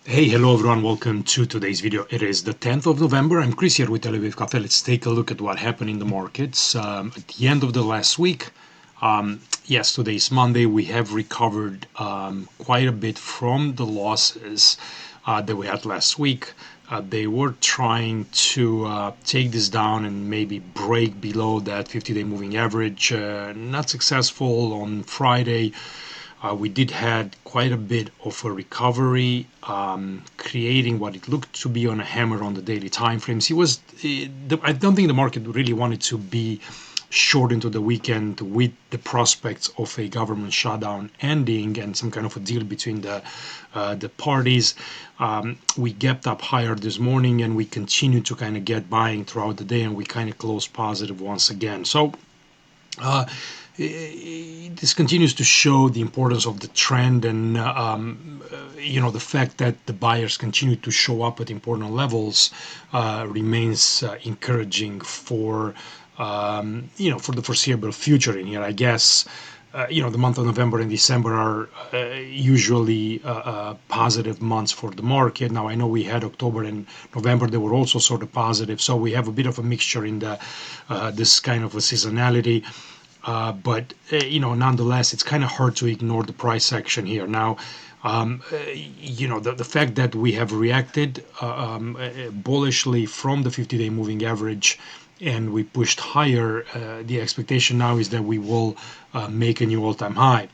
Hey, hello everyone, welcome to today's video. It is the 10th of November. I'm Chris here with Tel Aviv Cafe. Let's take a look at what happened in the markets. At the end of the last week, yes, today's Monday, we have recovered quite a bit from the losses that we had last week. They were trying to take this down and maybe break below that 50-day moving average. Not successful on Friday. We did had quite a bit of a recovery, creating what it looked to be on a hammer on the daily time frames. I don't think the market really wanted to be short into the weekend with the prospects of a government shutdown ending and some kind of a deal between the parties. We gapped up higher this morning and we continued to kind of get buying throughout the day, and we kind of closed positive once again. So uh, this continues to show the importance of the trend, and the fact that the buyers continue to show up at important levels remains encouraging for for the foreseeable future in here, I guess. The month of November and December are usually positive months for the market. Now, I know we had October and November; they were also sort of positive, so we have a bit of a mixture in the this kind of a seasonality. But nonetheless, it's kind of hard to ignore the price action here. Now, the fact that we have reacted bullishly from the 50-day moving average and we pushed higher, the expectation now is that we will make a new all-time high.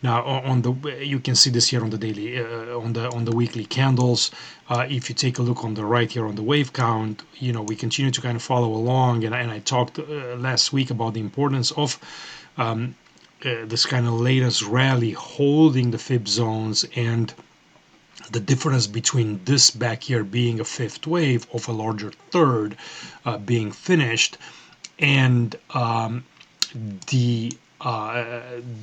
Now, on the you can see this here on the daily, on the weekly candles. If you take a look on the right here on the wave count, we continue to kind of follow along. And I talked last week about the importance of this kind of latest rally holding the fib zones, and the difference between this back here being a fifth wave of a larger third being finished, and the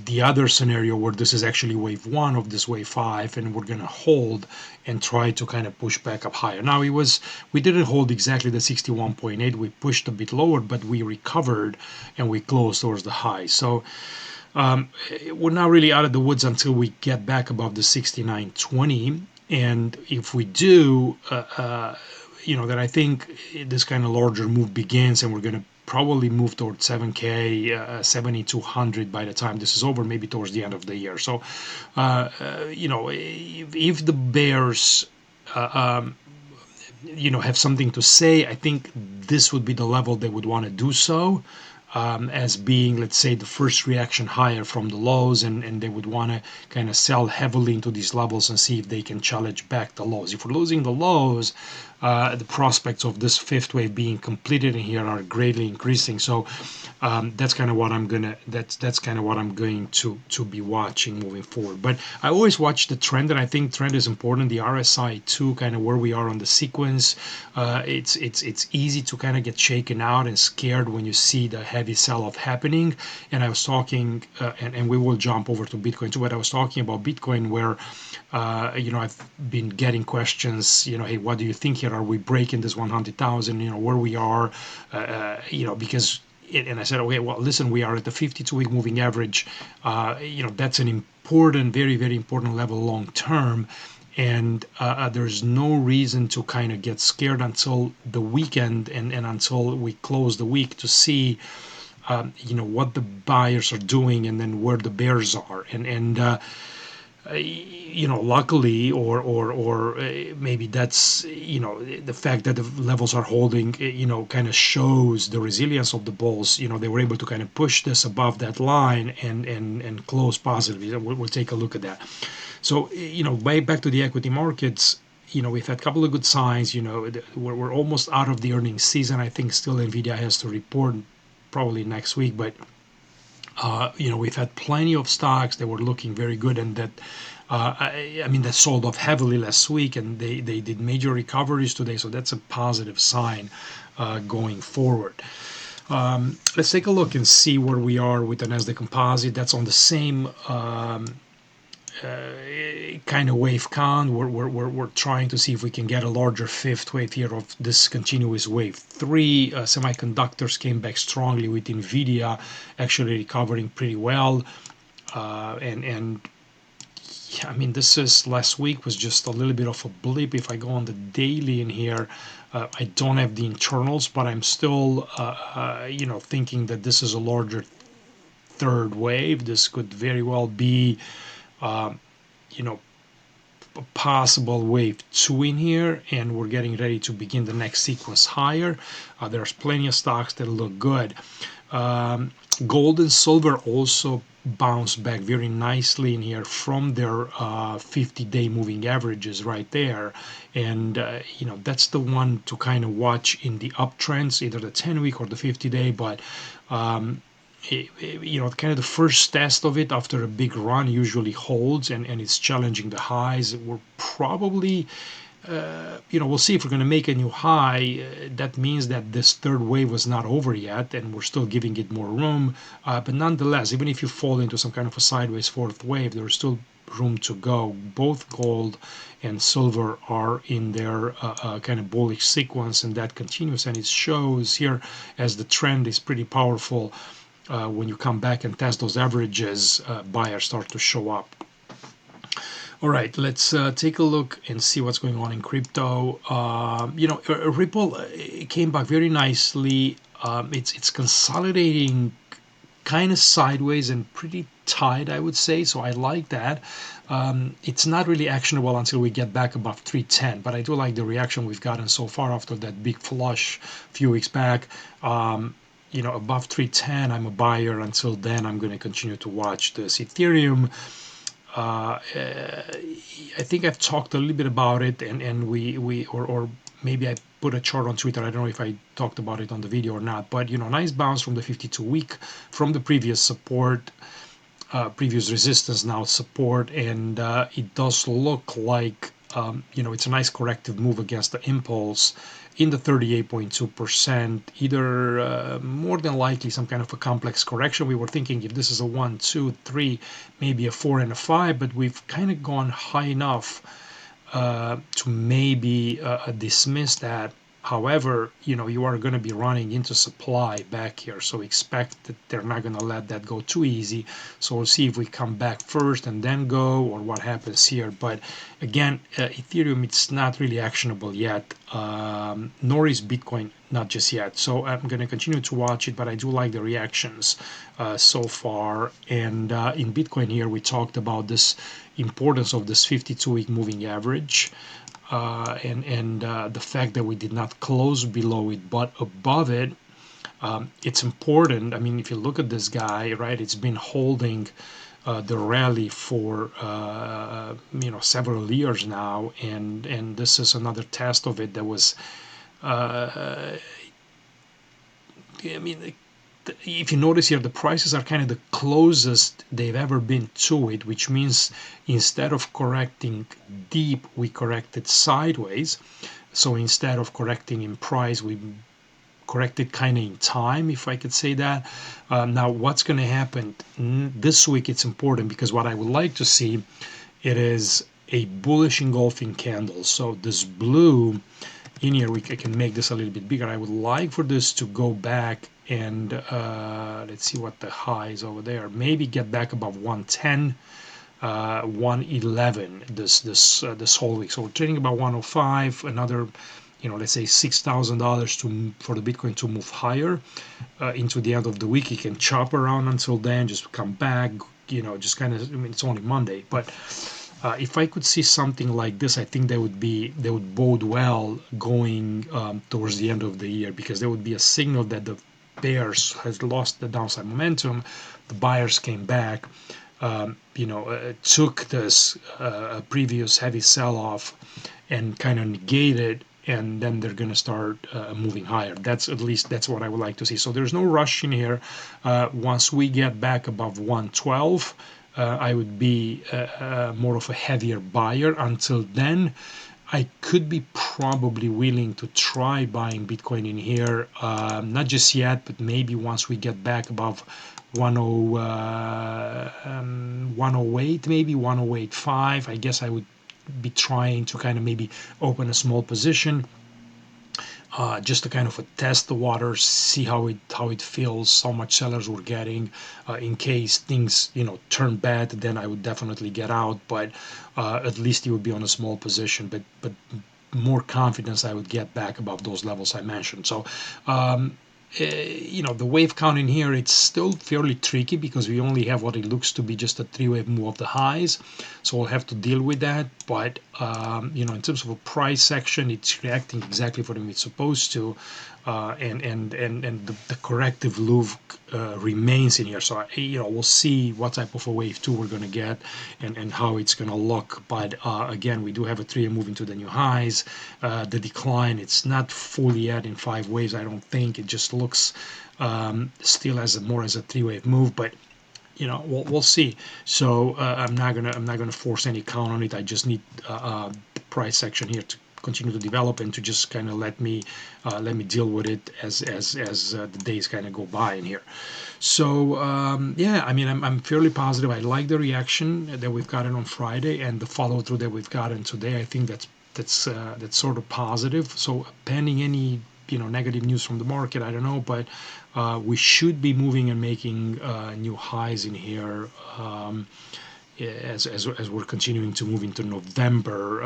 the other scenario where this is actually wave one of this wave five, and we're going to hold and try to kind of push back up higher. Now, we didn't hold exactly the 61.8. We pushed a bit lower, but we recovered and we closed towards the high. So we're not really out of the woods until we get back above the 69.20. And if we do, then I think this kind of larger move begins, and we're going to probably move towards 7K, 7,200 by the time this is over, maybe towards the end of the year. So, if the bears, have something to say, I think this would be the level they would want to do so. As being, let's say, the first reaction higher from the lows, and they would want to kind of sell heavily into these levels and see if they can challenge back the lows. If we're losing the lows, the prospects of this fifth wave being completed in here are greatly increasing. So that's kind of what I'm going to be watching moving forward. But I always watch the trend, and I think trend is important. The RSI too, kind of where we are on the sequence. It's easy to kind of get shaken out and scared when you see the heavy sell-off happening. And I was talking, and we will jump over to Bitcoin too, but I was talking about Bitcoin where, I've been getting questions, hey, what do you think here? Are we breaking this 100,000, where we are, because, and I said, okay, well, listen, we are at the 52-week moving average. That's an important, very, very important level long term. And there's no reason to kind of get scared until the weekend and until we close the week to see what the buyers are doing and then where the bears are. Luckily, or maybe that's, the fact that the levels are holding, kind of shows the resilience of the bulls. They were able to kind of push this above that line and close positively. We'll take a look at that. So, back to the equity markets. We've had a couple of good signs. We're almost out of the earnings season. I think still Nvidia has to report probably next week, but we've had plenty of stocks that were looking very good, and that that sold off heavily last week, and they did major recoveries today. So that's a positive sign going forward. Let's take a look and see where we are with the Nasdaq Composite. That's on the same kind of wave count. We're trying to see if we can get a larger fifth wave here of this continuous wave three. Semiconductors came back strongly with Nvidia actually recovering pretty well, and yeah, I mean, this is last week was just a little bit of a blip. If I go on the daily in here, I don't have the internals, but I'm still, thinking that this is a larger third wave. This could very well be, you know, a possible wave two in here, and we're getting ready to begin the next sequence higher. There's plenty of stocks that look good. Um, Gold and silver also bounced back very nicely in here from their 50-day moving averages right there, and that's the one to kind of watch in the uptrends, either the 10-week or the 50-day. But kind of the first test of it after a big run usually holds, and it's challenging the highs. We're probably we'll see if we're going to make a new high. That means that this third wave was not over yet, and we're still giving it more room. But nonetheless, even if you fall into some kind of a sideways fourth wave, there's still room to go. Both gold and silver are in their kind of bullish sequence, and that continues. And it shows here as the trend is pretty powerful. When you come back and test those averages, buyers start to show up. All right, let's take a look and see what's going on in crypto. Ripple came back very nicely. It's consolidating kind of sideways and pretty tight, I would say. So I like that. It's not really actionable until we get back above 310, but I do like the reaction we've gotten so far after that big flush a few weeks back. Above 310, I'm a buyer. Until then, I'm going to continue to watch this. Ethereum, I think I've talked a little bit about it, and or maybe I put a chart on Twitter. I don't know if I talked about it on the video or not, but nice bounce from the 52 week, from the previous support, previous resistance, now support, and it does look like it's a nice corrective move against the impulse in the 38.2%, either more than likely some kind of a complex correction. We were thinking if this is a 1, 2, 3, maybe a 4 and a 5, but we've kind of gone high enough to maybe dismiss that. However, you are going to be running into supply back here, so expect that they're not going to let that go too easy. So we'll see if we come back first and then go, or what happens here. But again, Ethereum, it's not really actionable yet, nor is Bitcoin, not just yet. So I'm going to continue to watch it, but I do like the reactions so far. And in Bitcoin here, we talked about this importance of this 52-week moving average, and the fact that we did not close below it but above it. It's important. I mean, if you look at this guy, right, it's been holding the rally for several years now, and this is another test of it that was I mean, if you notice here, the prices are kind of the closest they've ever been to it, which means instead of correcting deep, we corrected sideways. So instead of correcting in price, we corrected kind of in time, if I could say that. Now, what's going to happen this week? It's important because what I would like to see, it is a bullish engulfing candle. So this blue in here, I can make this a little bit bigger. I would like for this to go back and let's see what the high is over there. Maybe get back above 110, 111 this whole week. So we're trading about 105. Another, let's say $6,000 for the Bitcoin to move higher into the end of the week. It can chop around until then, just come back. Just kind of. I mean, it's only Monday, but. If I could see something like this, I think that would bode well going towards the end of the year, because there would be a signal that the bears has lost the downside momentum, the buyers came back, took this previous heavy sell-off and kind of negated, and then they're going to start moving higher. That's what I would like to see. So there's no rush in here. Once we get back above 112, I would be more of a heavier buyer. Until then, I could be probably willing to try buying Bitcoin in here. Not just yet, but maybe once we get back above 108, maybe 108.5. I guess I would be trying to kind of maybe open a small position. just to kind of test the waters, see how it feels, how much sellers we're getting. In case things turn bad, then I would definitely get out. But at least you would be on a small position. But more confidence I would get back above those levels I mentioned. So the wave count in here, it's still fairly tricky because we only have what it looks to be just a three-wave move of the highs, so we'll have to deal with that. But in terms of a price section, it's reacting exactly for them it's supposed to, and the corrective move remains in here. So we'll see what type of a wave two we're going to get, and how it's going to look. But again, we do have a three moving to the new highs. The decline, it's not fully yet in five waves, I don't think. It just looks still as more as a three-wave move, but we'll see. So I'm not gonna force any count on it. I just need the price section here to continue to develop and to just kind of let me deal with it as the days kind of go by in here. So yeah, I mean, I'm fairly positive. I like the reaction that we've gotten on Friday and the follow through that we've gotten today. I think that's sort of positive. So pending any negative news from the market, I don't know, but we should be moving and making new highs in here. As we're continuing to move into November,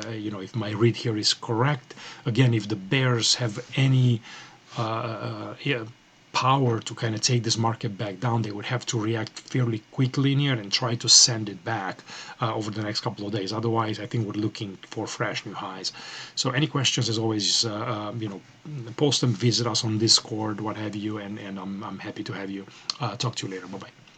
if my read here is correct, again, if the bears have any yeah, power to kind of take this market back down, they would have to react fairly quickly in here and try to send it back over the next couple of days. Otherwise, I think we're looking for fresh new highs. So any questions, as always, post them, visit us on Discord, what have you, and I'm happy to have you. Talk to you later. Bye bye.